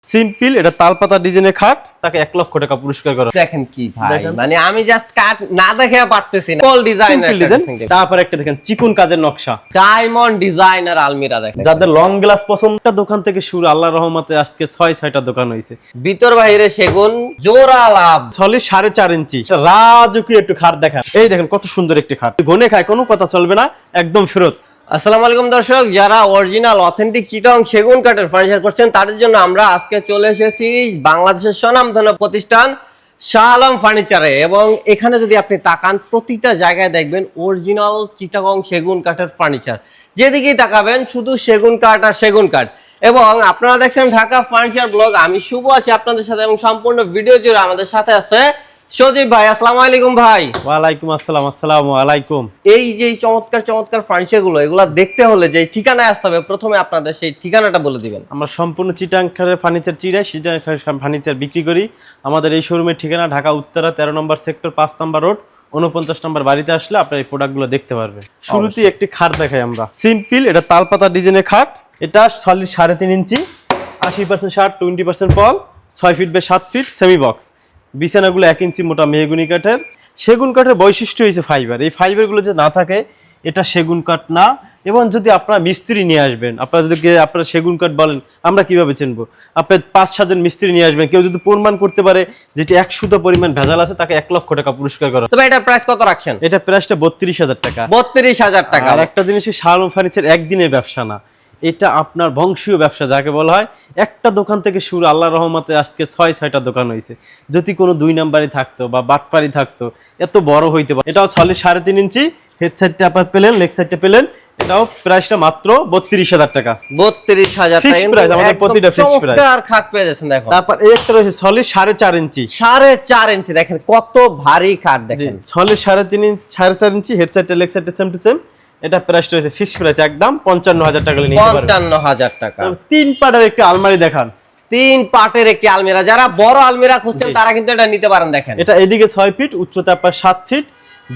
Simple এটা তালপাতা ডিজাইনের খাট তাকে 1 লক্ষ টাকা পুরস্কার করা। দেখেন কি ভাই, মানে আমি জাস্ট কাট না দেখে পারতেছি না। ফুল ডিজাইনার তারপর একটা দেখেন চিকন কাজের নকশা, ডায়মন্ড ডিজাইনার আলমিরা দেখেন। যাদের লং গ্লাস পছন্দটা দোকান থেকে শুরু, আল্লাহর রহমতে আজকে 6-6টা দোকান হইছে। ভিতর বাইরে সেগুন জোড়া লাভ। সলিড 4.5 ইঞ্চি রাজকীয় একটু খাট দেখেন। এই দেখেন কত সুন্দর একটি খাট, গনে খায় কোনো কথা চলবে না, একদম ফেরত। আসসালামু আলাইকুম দর্শক, যারা অরিজিনাল অথেন্টিক চিটাং সেগুন কাঠের ফার্নিচার করছেন তাদের জন্য আমরা আজকে চলে এসেছি বাংলাদেশের স্বনামধন্য প্রতিষ্ঠান শাহ আলম ফার্নিচারে। এবং এখানে যদি আপনি তাকান প্রতিটা জায়গায় দেখবেন অরিজিনাল চিটাগং সেগুন কাঠের ফার্নিচার, যেদিকেই তাকাবেন শুধু সেগুন কাঠ আর সেগুন কাঠ। এবং আপনারা দেখছেন ঢাকা ফার্নিচার ব্লগ, আমি শুভ আছি আপনাদের সাথে এবং সম্পূর্ণ ভিডিও জুড়ে আমাদের সাথে আছে সজীব ভাই। আসসালামু আলাইকুম ভাই। ওয়ালাইকুম আসসালাম। আসসালামু আলাইকুম। এই যে চমৎকার চমৎকার ফার্নিচার গুলো, এগুলা দেখতে হলে যে ঠিকানায় আসতে হবে, প্রথমে আপনাদের সেই ঠিকানাটা বলে দিবেন। আমরা সম্পূর্ণ চিটাংখারের ফার্নিচার চিরাই চিটাংখারের ফার্নিচার বিক্রি করি। আমাদের এই শোরুমের ঠিকানা ঢাকা উত্তরা 13 নম্বর সেক্টর 5 নম্বর রোড 49 নম্বর বাড়িতে আসলে আপনার এই প্রোডাক্টগুলো দেখতে পারবেন। শুরুতেই একটি খাট দেখাই আমরা, সিম্পল এটা তালপাতা ডিজাইনের খাট। এটা সলিড 3.5 ইঞ্চি, 80% শার্ট, 20% পল, 6 feet by 7 feet semi box. বিছানাগুলো 1 ইঞ্চি মোটা মেহগুনি কাঠের। সেগুন কাঠের বৈশিষ্ট্য হয়েছে ফাইবার। এই ফাইবারগুলো যে না থাকে এটা সেগুন কাঠ না। এবং যদি আপনারা মিস্ত্রি নিয়ে আসবেন, আপনারা যদি আপনারা সেগুন কাঠ বলেন, আমরা কিভাবে চিনবো? আপনি 5-7 জন মিস্ত্রি নিয়ে আসবেন, কেউ যদি প্রমাণ করতে পারে যেটি 100 পরিমাণ ভেজাল আছে, তাকে 1 লক্ষ টাকা পুরস্কার করা। তবে এটার প্রাইস কত রাখছেন? এটা প্রাইসটা 32,000 টাকা। 32,000 টাকা। আর একটা জিনিস, শাহ আলম ফার্নিচার একদিনের ব্যবসা না, এটা আপনার বংশীয় ব্যবসা যাকে বলা হয়। একটা দোকান থেকে শুরু, আল্লাহর রহমতে আজকে 6-6টা দোকান হয়েছে। যদি কোনো 2 নাম্বারই থাকতো বা বাটপারি থাকতো এত বড় হইতে পারে। এটাও সলিড 3.5 ইঞ্চি, হেড সাইডটা আপনার পেলেন, লেগ সাইডটা পেলেন। এটাও প্রাইসটা মাত্র 32,000 টাকা। 32,000 টাকা ফিক্স প্রাইস, আমাদের প্রতিটা ফিক্স প্রাইস। চমৎকার খাট পেয়ে যাচ্ছেন দেখো। তারপর এই একটা রয়েছে সলিড 4.5 ইঞ্চি। 4.5 ইঞ্চি দেখেন কত ভারী খাট দেখেন। সলিড 4.5 ইঞ্চি, 4.5 ইঞ্চি, হেড সাইডটা লেগ সাইডটা সেম টু সেম। এটা প্রাইসটা হয়েছে ফিক্স প্রাইস একদম 55,000 টাকা নিতে পারবেন। 55,000 টাকা। 3 পার্টের একটা আলমারি দেখান। 3 পার্টের একটি আলমিরা, যারা বড় আলমিরা খুঁজছেন তারা কিন্তু এটা নিতে পারেন। দেখেন এটা এদিকে 6 ফিট, উচ্চতা আপনার 7 ফিট,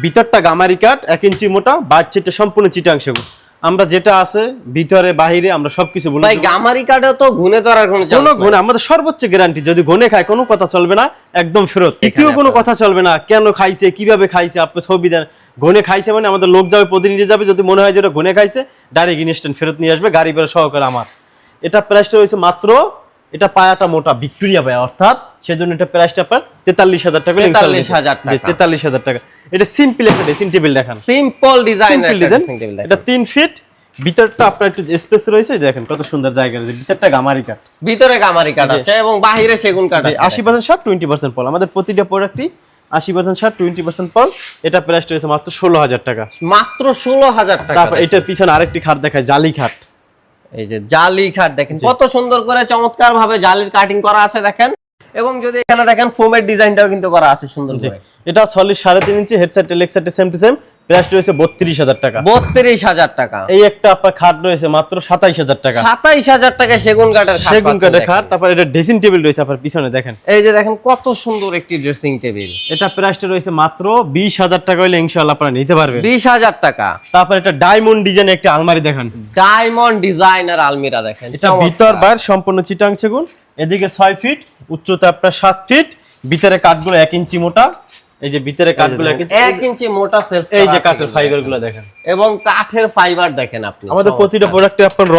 ভিতরটা গামারি কাঠ 1 ইঞ্চি মোটা, বাইরটা সম্পূর্ণ চিটাং সেগুন। আমরা যেটা আছে ভিতরে বাহিরে আমরা সবকিছু বলি ভাই। গামারি কাঠে তো ঘুনে ধরার কোনো ঘুনে আমাদের সর্বোচ্চ গ্যারান্টি। যদি ঘুনে খায় কোনো কথা চলবে না, একদম ফেরত। এটিও কোনো কথা চলবে না, কেন খাইছে কিভাবে খাইছে আপনি ছবি দেন। ঘুনে খাইছে মানে আমাদের লোক যাবে, প্রতিনিধি যাবে, যদি মনে হয় যেটা ঘুনে খাইছে ডাইরেক্ট ইনস্ট্যান্ট ফেরত নিয়ে আসবে গাড়ি ভাড়া সহকারে আমার। এটা প্রাইসটা হয়েছে মাত্র, এটা পায়াটা মোটা ভিক্টোরিয়া পায়া, অর্থাৎ সেজন্য এটা প্রাইসটা আপনার 43,000 টাকা। 43,000 টাকা। এটা সিম্পল একটা ড্রেসিং টেবিল দেখান, সিম্পল ডিজাইনের ড্রেসিং টেবিল। এটা 3 ফিট, ভিতরটা আপনার একটু স্পেস রয়েছে, দেখেন কত সুন্দর জায়গা রয়েছে। ভিতরটা গামারি কাঠ, ভিতরে গামারি কাঠ আছে এবং বাহিরে সেগুন কাঠ আছে। 80% শার্ট, 20% পল। আমাদের প্রতিটা প্রোডাক্টই 80% শার্ট, 20% পল। এটা প্রাইসটা হয়েছে মাত্র 16,000 টাকা। মাত্র 16,000 টাকা। তারপর এটার পিছনে আরেকটি খাট দেখায়, জালি খাট। এই যে জালি খাট দেখেন কত সুন্দর করে চমৎকার ভাবে জালির কাটিং করা আছে দেখেন। এবং যদি এখানে দেখেন ফোমের ডিজাইনটাও কিন্তু করা আছে সুন্দর করে। এটা solid 3.5 inch, head side leg side same to same. Price রয়েছে 32,000 টাকা। 32,000 টাকা। এই একটা আপনার খাট রয়েছে মাত্র 27,000 টাকা। 27,000 টাকা সেগুন কাঠের খাট। সেগুন কাঠের খাট। তারপর এটা ড্রেসিং টেবিল রয়েছে আপনার পিছনে দেখেন। এই যে দেখেন কত সুন্দর একটি ড্রেসিং টেবিল। এটা প্রাইসটা রয়েছে মাত্র 20,000 টাকা হলে ইনশাআল্লাহ আপনারা নিতে পারবেন। 20,000 টাকা। তারপর এটা ডায়মন্ড ডিজাইনের একটা আলমারি দেখেন। ডায়মন্ড ডিজাইনার আলমিরা দেখেন। এটা ভিতর বাইরে সম্পূর্ণ চিটাং সেগুন। এদিকে 6 ফিট, উচ্চতা আপনার 7 ফিট, ভিতরে কাঠগুলো 1 ইঞ্চি মোটা। এই যে ভিতরে কাঠগুলো 1 ইঞ্চি মোটা সেলফ। এই যে কাঠের ফাইবারগুলো দেখেন, এবং কাঠের ফাইবার দেখেন আপনি। আমাদের প্রতিটা প্রোডাক্টে আপনার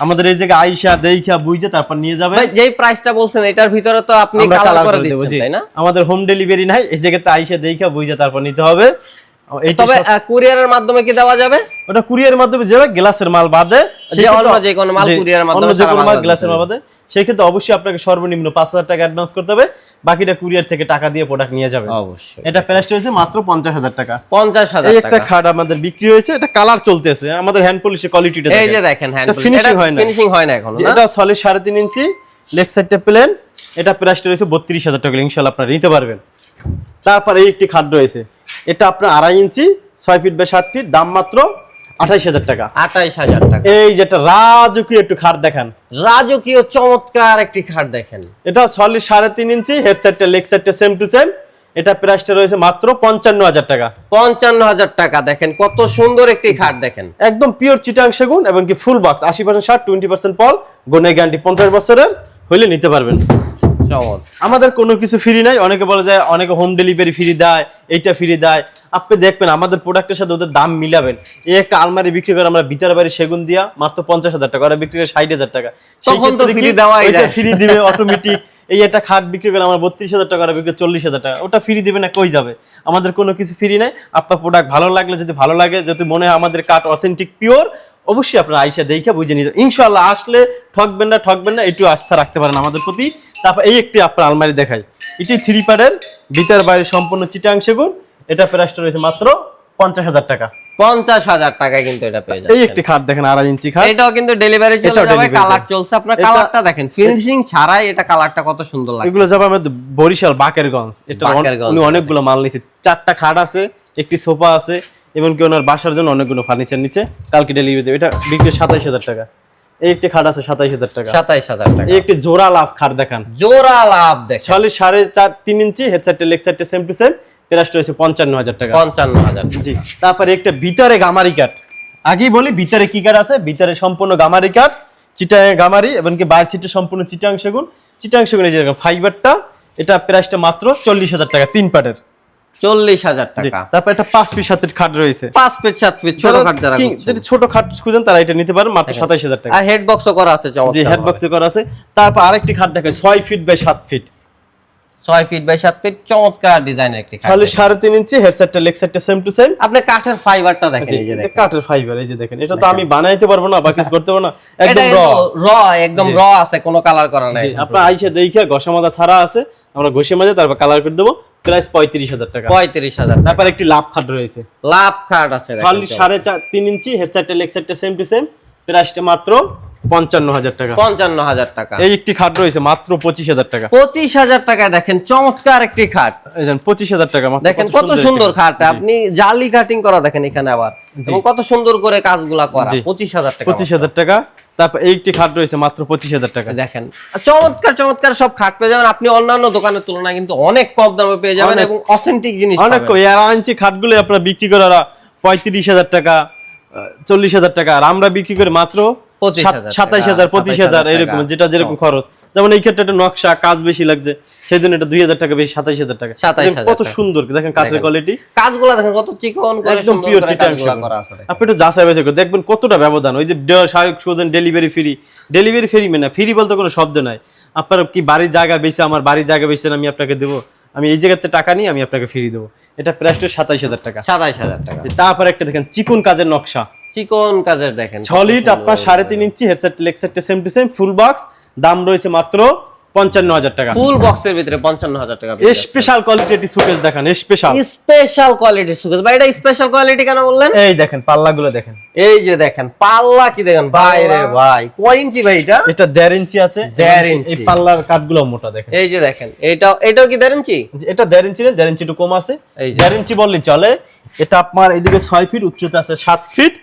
আমাদের এই জায়গায় আইসা দেইখা বুঝে তারপর নিয়ে যাবেন। ভাই যেই প্রাইসটা বলছেন এটার ভিতরে তো আপনি কালার করে দিচ্ছেন তাই না? আমাদের হোম ডেলিভারি নাই, এই জায়গাতে আইসা দেইখা বুঝে তারপর নিতে হবে। তবে কুরিয়ারের মাধ্যমে কি দেওয়া যাবে? ওটা কুরিয়ারের মাধ্যমে যাবে, গ্লাসের মাল বাদে। যে কোনো মাল কুরিয়ারের মাধ্যমে গ্লাসের মাল বাদে। সেই ক্ষেত্রে অবশ্যই আপনাকে সর্বনিম্ন 5,000 টাকা অ্যাডভান্স করতে হবে, বাকিটা কুরিয়ার থেকে টাকা দিয়ে প্রোডাক্ট নিয়ে যাবে। অবশ্যই। এটা প্রাইসটা হচ্ছে মাত্র 50,000 টাকা। 50,000 টাকা। এই একটা খাট আমাদের বিক্রি হয়েছে, এটা কালার চলতেছে। আমাদের হ্যান্ড পলিশের কোয়ালিটিটা দেখেন। এই যে দেখেন হ্যান্ড পলিশ, ফিনিশিং হয় না এখনো। এটা সলিড 3.5 ইঞ্চি, লেগ সাইডটা প্লেন। এটা প্রাইসটা রয়েছে 32,000 টাকা, ইনশাআল্লাহ আপনারা নিতে পারবেন। তারপর এই একটি খাট রয়েছে, এটা আপনার 2.5 ইঞ্চি, 6 ফিট বাই 7 ফিট, দাম মাত্র 28,000 টাকা। 28,000 টাকা। এই যেটা রাজকীয় একটু খাট দেখান, রাজকীয় চমৎকার একটি খাট দেখেন। এটা সলিড 3.5 ইঞ্চি, হেড সাইডটা লেগ সাইডটা সেম টু সেম। এটা প্রাইসটা রয়েছে মাত্র 55,000 টাকা। 55,000 টাকা। দেখেন কত সুন্দর একটি খাট দেখেন, একদম পিওর চিটাং সেগুন এবং কি ফুল বক্স, 80% শার্ট, 20% পল, গুণের গ্যারান্টি 50 বছরের। হইলে নিতে পারবেন। আমাদের কোনো কিছু ফ্রি নাই, অনেকে বলে যায় অনেকে হোম ডেলিভারি ফ্রি দেয়, এইটা ফ্রি দেয়। আপনি দেখবেন আমাদের প্রোডাক্টের সাথে ওদের দাম মিলাবেন। এই একটা আলমারি বিক্রি করে আমরা ভিতর বাড়ি সেগুন দিয়া মাত্র 50,000 টাকা, ওরা বিক্রি করে 60,000 টাকা, তখন তো ফ্রি দেওয়াই যায়, ফ্রি দিবে অটোমেটিক। এই একটা খাট বিক্রি করে আমরা 32,000 টাকা, ওরা বিক্রি 40,000 টাকা, ওটা ফ্রি দিবে না, কই যাবে? আমাদের কোনো কিছু ফ্রি নাই। আপনার প্রোডাক্ট ভালো লাগলে, যদি ভালো লাগে, যদি মনে হয় আমাদের কাঠ অথেন্টিক পিওর, অবশ্যই আপনারা আইসা দেখে বুঝে নিতে, ইনশাআল্লাহ আসলে ঠকবেন না, একটু আস্থা রাখতে পারেন আমাদের প্রতি। তারপর এই একটি আপনার আলমারি দেখাই, এটি 3 পার্টের, ভিতর বাইরে সম্পূর্ণ চিটাং সেগুন। এটা প্রাইসটা রয়েছে মাত্র 50,000 টাকা। 50,000 টাকায় কিন্তু এটা পেয়ে যাবেন। এই একটি খাট দেখেন 2.5 ইঞ্চি খাট, এটাও কিন্তু ডেলিভারি চলে যাবে, কালার চলছে। আপনার কালারটা দেখেন, ফিনিশিং ছাড়াই এটা কালারটা কত সুন্দর লাগে। এগুলো যাবে আমাদের বরিশাল বাকেরগঞ্জ। এটা উনি অনেকগুলো মাল নিয়েছে, 4টা খাট আছে, একটি সোফা আছে, এবং কি ওনার বাসার জন্য অনেকগুলো ফার্নিচার নিচে, কালকে ডেলিভারি যাবে। এটা বিক্রি 27,000 টাকা। এই একটি খাট আছে 27,000 টাকা। 27,000 টাকা। এই একটি জোড়া লাভ খাট দেখান, জোড়া লাভ দেখেন, 3.5 inch, head side leg side same to same, প্রাইসটা হচ্ছে 55,000 টাকা। 55,000 জি। তারপরে একটা ভিতরে গামারি কাঠ, আগেই বলি ভিতরে কি কাঠ আছে, ভিতরে সম্পূর্ণ গামারি কাঠ, চিটাং গামারি, এবং কি বাইরের সিটে সম্পূর্ণ চিটাং সেগুন। চিটাং সেগুন এই যে ফাইবারটা, এটা প্রাইসটা মাত্র 40,000 টাকা, 3 পার্টের, 40,000 টাকা। তারপর একটা 5 পিস 7 খাট রয়েছে, 5 ফিট 7 ফিট ছোট খাট যারা যদি ছোট খাট খুঁজেন তারা এটা নিতে পারেন মাত্র 27,000 টাকা। আর হেড বক্সও করা আছে, চমৎকার। জি, হেড বক্সে করা আছে। তারপর আরেকটি খাট দেখেন 6 feet by 7 feet, 6 feet by 7 feet, চমৎকার ডিজাইনের একটি খাট। 3.5 ইঞ্চি, হেড সাইডটা লেগ সাইডটা সেম টু সেম। আপনি কাঠের ফাইবারটা দেখেন, এই যে এটা দেখেন কাঠের ফাইবার, এই যে দেখেন। এটা তো আমি বানাইতে পারবো না বা কিছু করতে পারবো না, একদম এটা র, একদম র আছে, কোনো কালার করা নাই। জি, আপনারা আইসা দেখে ঘষা মাজা ছাড়া আছে, আমরা ঘষে মাজা তারপর কালার করে দেবো। প্রাইস 35,000 টাকা। 35,000 টাকা। তারপর একটি লাভ খাট রয়েছে, লাভ খাট আছে, 3.5 ইঞ্চি, হেড সাইডটা লেগ সাইডটা সেম টু সেম, প্রাইসটা মাত্র 55,000 টাকা। 55,000 টাকা। এই একটি খাট রয়েছে মাত্র 25,000 টাকা। 25,000 টাকায় দেখেন চমৎকার একটি খাট, এই যে 25,000 টাকা মাত্র, দেখেন কত সুন্দর খাট। আপনি জালি কাটিং করা দেখেন এখানে আবার, এবং কত সুন্দর করে কাজগুলা করা। 25,000 টাকা। 25,000 টাকা। তারপর এই একটি খাট রয়েছে মাত্র 25,000 টাকা। দেখেন চমৎকার সব খাট পেয়ে যাবেন আপনি, অন্যান্য দোকানের তুলনায় কিন্তু অনেক কম দামে পেয়ে যাবেন, এবং অথেন্টিক জিনিস অনেক পাবেন। 1.5 ইঞ্চি খাটগুলো আপনারা বিক্রি করে 35,000 টাকা, 40,000 টাকা, আর আমরা বিক্রি করি মাত্র 27,000, 25,000, এরকম, যেটা যেরকম খরচ। যেমন এই ক্ষেত্রে একটা নকশা কাজ বেশি লাগছে, সেই জন্য এটা 2,000 টাকা বেশি, 27,000 টাকা। কত সুন্দর দেখেন কাঠের কোয়ালিটি, কাজগুলো দেখেন কত চিকন করে, একদম পিওর চিটাং করা আছে। আপনি একটু যাচাই বাছাই করে দেখবেন কতটা ব্যবধান। ওই যে ডেলিভারি ফ্রি, মানে ফ্রি বলতে কোনো শব্দ নাই। আপনার কি বাড়ির জায়গা বেচে, আমার বাড়ির জায়গা বেচছেন, আমি আপনাকে দেবো, আমি এই জায়গাতে টাকা নিয়ে আমি আপনাকে ফ্রি দেবো। এটা প্রাইসটা 27,000 টাকা। 27,000 টাকা। তারপর একটা দেখেন চিকন কাজের নকশা, চিকন কাজের দেখেন, 6 আপনার 3.5 ইঞ্চি, হেড সাইড লেগ সাইডটা same to same, full box, দাম রয়েছে মাত্র 55,000 টাকা। ফুল বক্সের ভিতরে 55,000 টাকা। স্পেশাল কোয়ালিটি সুকেস দেখান, স্পেশাল কোয়ালিটির সুকেস। ভাই এটা স্পেশাল কোয়ালিটি কেন বললেন? এই দেখেন পাল্লাগুলো দেখেন, এই যে দেখেন পাল্লা কি দেখেন ভাই রে ভাই, কয় ইঞ্চি ভাই এটা? এটা 1.5 ইঞ্চি আছে, 1.5 ইঞ্চি। এই পাল্লার কাঠগুলো মোটা দেখেন, এই যে দেখেন এটাও কি 1.5 ইঞ্চি? এটা 1.5 ইঞ্চি না, 1.5 ইঞ্চি একটু কম আছে, এই যে 1.5 ইঞ্চি বললেই চলে। এটা আপনার এদিকে 6 ফিট, উচ্চতা আছে 7 ফিট,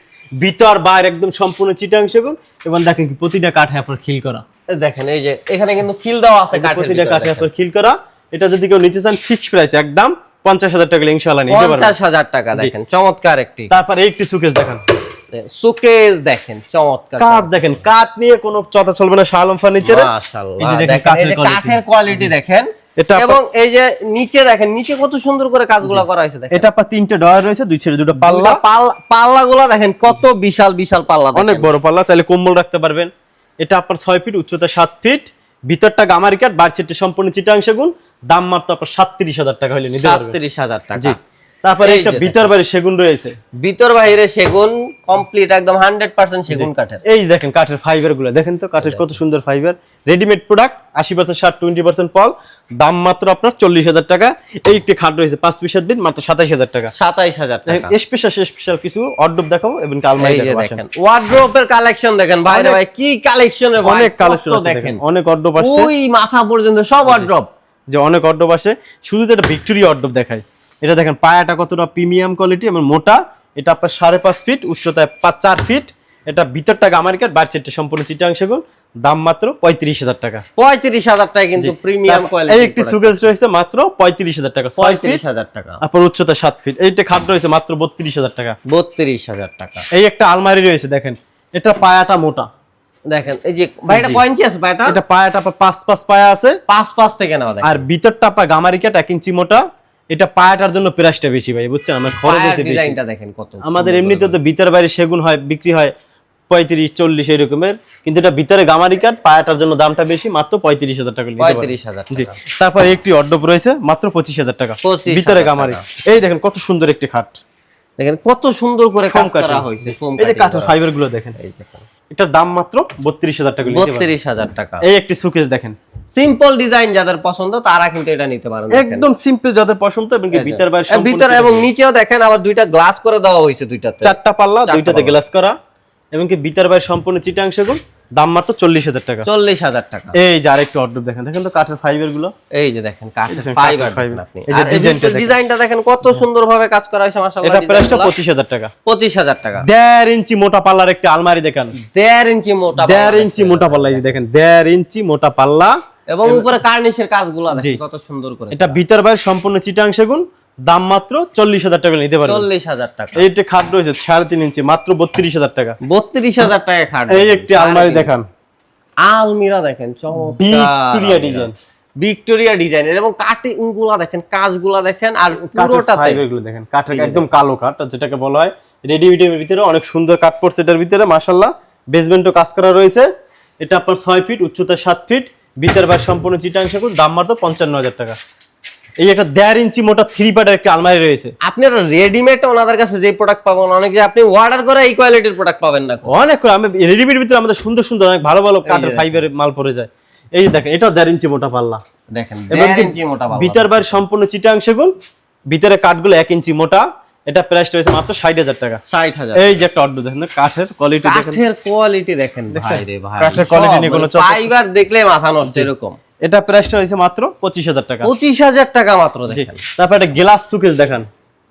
ভিতর বাইরে একদম সম্পূর্ণ চিটাং সেগুন, এবং দেখেন কি প্রতিটা কাঠে আপনার খিল করা, দেখেন এই যে এখানে কিন্তু খিল দেওয়া আছে কাঠের প্রতিটা ভিতরে, কাঠে আপনার খিল করা। এটা যদি কেউ নিতে চান ফিক্সড প্রাইস একদম 50,000 টাকা ইনশাআল্লাহ নিতে পারবেন। 50,000 টাকা। দেখেন চমৎকার একটি। তারপর এই একটি সুকেস দেখেন, সুকেস দেখেন চমৎকার কাঠ দেখেন, কাঠ নিয়ে কোনো কথা চলবে না শালম ফার্নিচারে। মাশাআল্লাহ, এই যে দেখেন এই যে কাঠের কোয়ালিটি দেখেন, এটা এবং এই যে নিচে দেখেন, নিচে কত সুন্দর করে কাজগুলো করা হয়েছে দেখেন। এটা আপনার 3টে ডয়ার রয়েছে, দুই সাইডে দুটো পাল্লা, পাল্লাগুলো দেখেন কত বিশাল বিশাল পাল্লা, অনেক বড় পাল্লা, চাইলে কম্বল রাখতে পারবেন। এটা আপনার 6 ফিট, উচ্চতা 7 ফিট, ভিতরটা গামারি কাঠ, বাইরের সাইডটা সম্পূর্ণ চিটাং সেগুন, দাম মাত্র আপনার 37,000 টাকা হলে নিতে পারবেন। 37,000 টাকা। জি। তারপরে একটা ভিতর বাইরে সেগুন রয়েছে, ভিতর বাইরে সেগুন কমপ্লিট একদম 100% সেগুন কাঠের। এই দেখেন কাঠের ফাইবার গুলো দেখেন তো, কাঠের কত সুন্দর ফাইবার, রেডিমেড প্রোডাক্ট, 80% শার্ট, 20% পল, দাম মাত্র আপনার 40,000 টাকা। এই একটি খাট রয়েছে 5 পিসের দিন, মাত্র 27,000 টাকা। 27,000 টাকা। স্পেশাল কিছু অর্ডব দেখাবো, এবং আলমারি দেখাবো। দেখেন ওয়ার্ড্রোবের কালেকশন দেখেন ভাই রে ভাই, কি কালেকশনের, অনেক কালেকশন আছে দেখেন, অনেক অর্ডব আসছে, ওই মাথা পর্যন্ত সব ওয়ার্ড্রোব, যে অনেক অর্ডব আসে। শুধু এটা ভিক্টোরিয়া অর্ডব দেখায়। এটা দেখেন পায়াটা কতটা প্রিমিয়াম কোয়ালিটি এবং মোটা। এটা আপনার 5.5 ফিট, উচ্চতায় 4 ফিট। এটা ভিতরটা গামারি কাঠ, বাইরের সাইডটা সম্পূর্ণ চিটাং সেগুন, দাম মাত্র 35,000 টাকা। 35,000 টাকা কিন্তু প্রিমিয়াম কোয়ালিটি। এই একটি সুকেস রয়েছে মাত্র 35,000 টাকা, 35,000 টাকা। আপনার উচ্চতা 7 ফিট। এইটা খাট রয়েছে মাত্র 32,000 টাকা। 32,000 টাকা। এই একটা আলমারি রয়েছে দেখেন, এটা পায়াটা মোটা, দেখেন এই যে ভাই এটা কয় ইঞ্চি আছে পায়াটা? এটা পায়াটা আপনার 5 পায়া আছে, 5 থেকে নেওয়া দেখেন। আর ভিতরটা আপনার গামারি কাট 1 ইঞ্চি মোটা। এটা পায়াটার জন্য প্রাইসটা বেশি ভাই, বুঝছেন, আমার খরচ আছে বেশি। ডিজাইনটা দেখেন কত আমাদের এমনিতে তো ভিতর বাইরে সেগুন হয়, বিক্রি হয় 35-40 এরকমের, কিন্তু এটা ভিতরে গামারি কাট, পায়াটার জন্য দামটা বেশি, মাত্র 35,000 টাকা। 35,000 জি। টাকা। তারপরে একটি অর্ডব রয়েছে মাত্র 25,000 টাকা, 25,000 ভিতরে গামারি। এই দেখেন কত সুন্দর একটি খাট, দেখেন কত সুন্দর করে কাজ ফোম করা কাটিং। হয়েছে, ফোম এই যে কাঠের ফাইবার গুলো দেখেন, এই দেখেন এটার দাম মাত্র 32,000 টাকা। 32,000 টাকা। এই একটি সুকেস দেখেন, সিম্পল ডিজাইন যাদের পছন্দ তারা কিন্তু এটা নিতে পারেন। একদম সিম্পল যাদের পছন্দ, এবং কি ভিতর বাইরে সম্পূর্ণ ভিতর এবং নিচেও দেখেন আবার দুইটা গ্লাস করে দেওয়া হয়েছে, দুইটাতে 4টা পাল্লা, দুইটাতে গ্লাস করা, এবং কি ভিতর বাইরে সম্পূর্ণ চিটাং সেগুন, দাম মাত্র 40,000 টাকা। 40,000 টাকা। এই যে আরেকটু অর্ডব দেখেন, দেখেন তো কাঠের ফাইবার গুলো, এই যে দেখেন কাঠের দেখেন ফাইবার কাঠের fiber। আপনি। এই যে আর ডিজাইনটা দেখেন। ডিজাইনটা দেখেন কত সুন্দরভাবে কাজ করা হয়েছে মাশাআল্লাহ। এটা প্রাইসটা 25,000 টাকা। 25,000 টাকা। 1.5 ইঞ্চি মোটা পাল্লার একটা আলমারি দেখেন, 1.5 ইঞ্চি মোটা, 1.5 ইঞ্চি মোটা পাল্লা, এই যে দেখেন 1.5 ইঞ্চি মোটা পাল্লা, এবং উপরে কার্নিশের কাজগুলো দেখেন কত সুন্দর করে। এটা ভিতর বাইরে সম্পূর্ণ চিটাং সেগুন, দাম মাত্র 40,000 টাকা নিতে পারবেন। 40,000 টাকা। এই একটা খাট রয়েছে 3.5 ইঞ্চি, মাত্র 32,000 টাকা। 32,000 টাকা খাট। এই একটি আলমারি দেখান, আলমিরা দেখেন চমৎকার ভিক্টোরিয়া ডিজাইন, ভিক্টোরিয়া ডিজাইনের, এবং কাটিং গুলা দেখেন, কাজগুলা দেখেন, আর পুরোটাতে ফাইবার গুলো দেখেন, কাঠের একদম কালো কাঠ, যেটাকে বলা হয় রেডিমেডের ভিতরে অনেক সুন্দর কাঠ পড়ছে এটার ভিতরে মাশাআল্লাহ। বেসমেন্টও কাজ করা রয়েছে। এটা আপনার 6 ফিট, উচ্চতা 7 ফিট, ভিতর বাইরে সম্পূর্ণ চিটাং সেগুন, দাম মাত্র 55,000 টাকা। এই একটা 1.5 ইঞ্চি মোটা 3 পার্টের একটা আলমারি রয়েছে। আপনারা রেডিমেড ওনাদের কাছে যে প্রোডাক্ট পাবেন, অনেক যে আপনি অর্ডার করে এই কোয়ালিটির প্রোডাক্ট পাবেন না। অনেক করে আমি রেডিমেড ভিতরে আমাদের সুন্দর সুন্দর অনেক ভালো ভালো কাঠের ফাইবারের মাল পড়ে যায়। এই যে দেখেন, এটাও 1.5 ইঞ্চি মোটা পাল্লা, দেখেন এবং 1.5 ইঞ্চি মোটা পাল্লা, ভিতর বাইরে সম্পূর্ণ চিটাং সেগুন, ভিতরে কাঠগুলো 1 ইঞ্চি মোটা। এটা প্রাইস রয়েছে মাত্র 60,000 টাকা। 60,000। এই যে একটা অর্ডার দেখেন, কাঠের কোয়ালিটি দেখেন, কাঠের কোয়ালিটি দেখেন ভাই রে ভাই, কাঠের কোয়ালিটি নিয়ে কোনো ফাইবার দেখলে মাথা নষ্ট এরকম। এটা প্রাইসটা হয়েছে মাত্র 25,000 টাকা। 25,000 টাকা মাত্র জি। দেখেন। তারপর একটা গ্লাস সুকেস দেখান,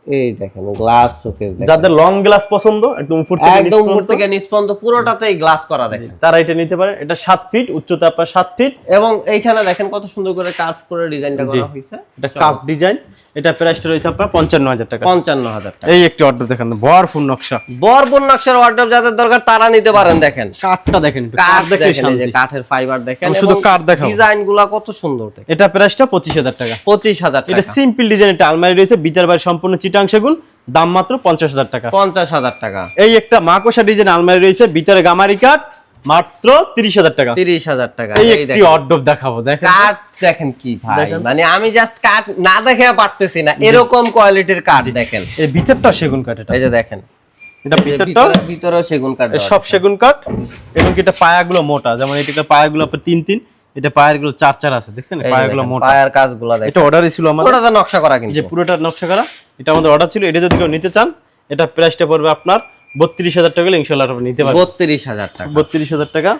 এই দেখেন গ্লাস শোকেস দেখেন, যাদের লং গ্লাস পছন্দ, একদম উপর থেকে নিচ একদম উপর পর্যন্ত, থেকে নিচ পর্যন্ত পুরোটাতেই গ্লাস করা দেখেন, তারা এটা নিতে পারে। এটা 7 ফিট, উচ্চতা আপনার 7 ফিট, এবং এইখানে দেখেন কত সুন্দর করে কার্ভ করে ডিজাইনটা করা হয়েছে। এটা কাপ ডিজাইন। এটা প্রাইসটা রয়েছে আপনার 55,000 টাকা। 55,000 টাকা। এই একটি অর্ডার দেখেন, ভরপুর নকশা, বরবন নকশার ওয়ার্ডরোব যাদের দরকার তারা নিতে পারেন। দেখেন কাঠটা দেখেন, একটু কাঠ দেখে দেখেন, এই যে শান্তি। কাঠের ফাইবার দেখেন, আমি শুধু কাঠ দেখাবো। ডিজাইনগুলো কত সুন্দর দেখেন। এটা প্রাইসটা 25,000 টাকা। 25,000 এটা টাকা। সিম্পল ডিজাইন, এটা আলমারি রয়েছে, ভিতর বাইরে সম্পূর্ণ চিটাং সেগুন, দাম মাত্র 50,000 টাকা। 50,000 টাকা। এই একটা মাকোসা ডিজাইন আলমারি রয়েছে, ভিতরে গামারি কাঠ, মাত্র 30,000 টাকা। 30,000 টাকা। এই এই একটি দেখেন অর্ডব দেখাবো, দেখেন কাঠ দেখেন কি ভাই, মানে আমি জাস্ট কাঠ না দেখে পারতেছি না, এরকম কোয়ালিটির কাঠ দেখেন। এই ভিতরটা সেগুন কাঠ, এটা এই যে দেখেন, এটা এই যে ভিতরটা ভিতরেও সেগুন কাঠ দেওয়া সব সেগুন কাঠ, এবং কি এটা পায়াগুলো মোটা, যেমন এটা পায়াগুলো আপনার 3 এটা পায়াগুলো 4 আছে, দেখছেন এই যে পায়াগুলো দেখেন, মোটা। পায়ের কাজগুলো দেখেন, এটা অর্ডারই ছিল আমাদের, পুরোটা নকশা করা কিন্তু। যে পুরোটা নকশা করা, এটা আমাদের অর্ডার ছিল। এটা যদি কেউ নিতে চান, এটা প্রাইসটা পড়বে আপনার 32,000 টাকা, ইনশাআল্লাহ আপনি নিতে পারবেন। 32,000 টাকা। 32,000 টাকা।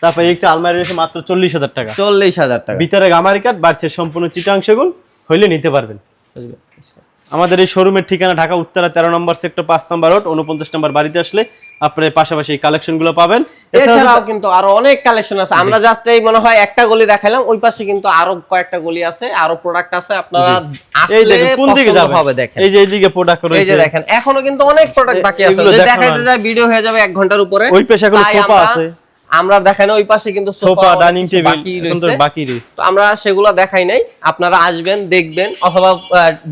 তারপর একটা আলমারি রয়েছে মাত্র 40,000 টাকা। 40,000 টাকা। ভিতরে গামারি কাঠ, বাইরে সম্পূর্ণ চিটাং সেগুন হইলে নিতে পারবেন। আমাদের এই শোরুমের ঠিকানা ঢাকা উত্তরা 13 নম্বর সেক্টর 5 নম্বর রোড 49 নম্বর বাড়িতে আসলে আপনার পাশাপাশি এই কালেকশনগুলো পাবেন। এছাড়াও কিন্তু আরো অনেক কালেকশন আছে, আমরা জাস্ট এই মনে হয় একটা গলি দেখাইলাম, ওই পাশে কিন্তু আরো কয়েকটা গলি আছে, আরো প্রোডাক্ট আছে, আপনারা এই আসলে দেখেন কোন দিকে পছন্দ যাবে, হবে দেখেন। এই যে এইদিকে প্রোডাক্ট এই রয়েছে, যে দেখেন এখনো কিন্তু অনেক প্রোডাক্ট বাকি আছে, এগুলো যদি দেখানো দেখাইতে যায় ভিডিও হয়ে যাবে 1 ঘন্টার উপরে। ওই পাশে এখনো তাই সোফা আছে, আমরা দেখানো ওই পাশে কিন্তু সোফা, ডাইনিং অনেক কিছু টেবিল বাকি এখন তো রয়েছে। বাকি রয়েছে। তো আমরা সেগুলো দেখাই নাই, আপনারা আসবেন দেখবেন, অথবা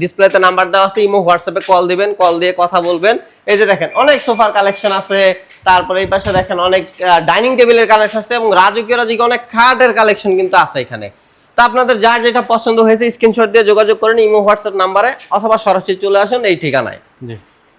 ডিসপ্লেতে নাম্বার দেওয়া আছে, ইমো হোয়াটসঅ্যাপে কল দিবেন, কল দিয়ে কথা বলবেন। এই যে দেখেন অনেক সোফার কালেকশন আছে, তারপরে এই পাশে দেখেন অনেক ডাইনিং টেবিলের কালেকশন আছে, এবং রাজকীয় অনেক খাটের কালেকশন কিন্তু আছে এখানে। তো আপনাদের যার যেটা পছন্দ হয়েছে স্ক্রিনশট দিয়ে যোগাযোগ করেন ইমো হোয়াটসঅ্যাপ নাম্বারে, অথবা সরাসরি চলে আসুন এই ঠিকানায়। জি।